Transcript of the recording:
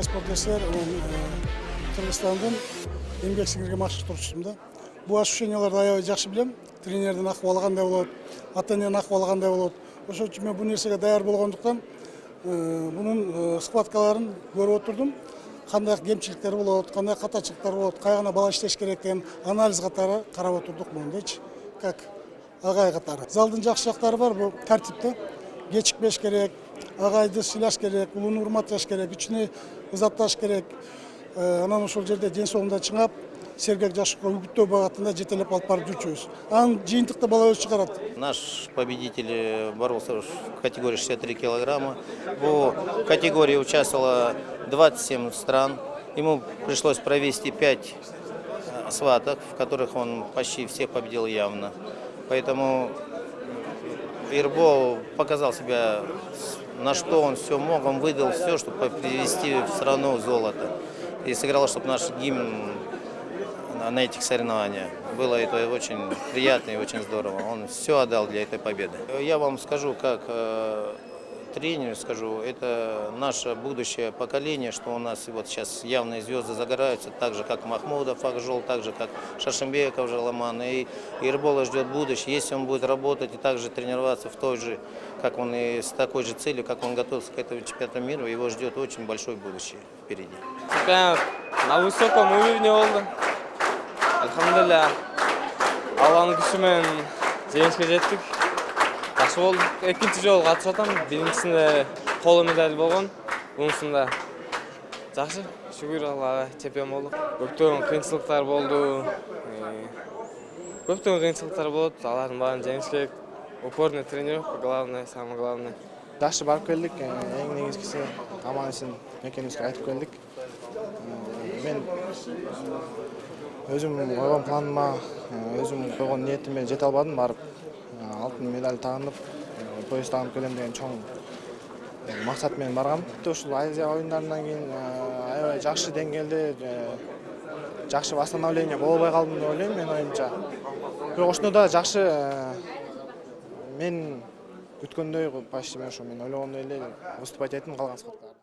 Федерация спорт СССР Кыргызстандын эмгек сиңирген машыктоочусумун да. Бул ощущенияларды аябай жакшы билем. Тренердин акыбалы кандай болот, ата-эненин акыбалы кандай болот. Ошон үчүн мен бул нерсеге даяр болгондуктан бунун складкаларын көрүп отурдум. Кандай кемчиликтер болот, кандай катачылыктар болот, кайгана бала иштеш керек деген анализ катары карап отурдук мындайчы. Как агай катары. Залдын жакшы жактары бар, бул тартипте. Кечикпеш керек, агайды сыйлаш керек, улууну урматташ керек, кичине ызатташ керек. Анан ошол жерде ден соолугунда чыңап, сергек жашыкка үгүттөө багытында жетелеп алып барып жүрчүбүз. Анын жыйынтыкты бала өзү чыгарат. Наш победитель боролся в категории 63 килограмма. В категории участвовало 27 стран. Ему пришлось провести 5 схваток, в которых он почти всех победил явно. Поэтому Ирбол показал себя, на что он все мог, он выдал все, чтобы привести в страну золото. И сыграл, чтобы наш гимн на этих соревнованиях. Было это очень приятно и очень здорово. Он все отдал для этой победы. Я вам скажу, как тренер, скажу, это наше будущее поколение, что у нас вот сейчас явные звезды загораются, так же, как Махмудов Акжол, так же, как Шашимбеков Жаламан. И Ирбола ждет будущее, если он будет работать и также тренироваться в той же, как он и с такой же целью, как он готовился к этому чемпионату мира, его ждет очень большое будущее впереди. Чемпионат на высоком уровне oldu. Alhamdulillah. Allah'ın күшімен жеңіске жеттік. Жақсы болды. Екінші жолы қатысып жатам. Биринчисинде қола медаль болған. Бунусунда жақсы. Шүгүр Аллага чемпион болдук. Көптөгөн кыйынчылыктар болду. Көптөгөн кыйынчылыктар болот. Алардын баарын жеңиш керек. Упорный тренировка главное, самое главное. Жакшы барып келдик. Эң негизгиси аман эсен экенибизге айтып келдик. Мен өзүм койгон планыма, өзүм койгон ниетиме жете албадым, барып алтын медаль тагынып, пояс тагынып келем деген чоң максат менен баргам. Ушул Азия оюндарынан кийин аябай жакшы деңгээлде, жакшы восстановление боло албай калдым деп ойлойм мен оюмча. Бирок ошондо да жакшы мен күткөндөй почти мен ойлогондой эле выступать эттим калган спорттарда.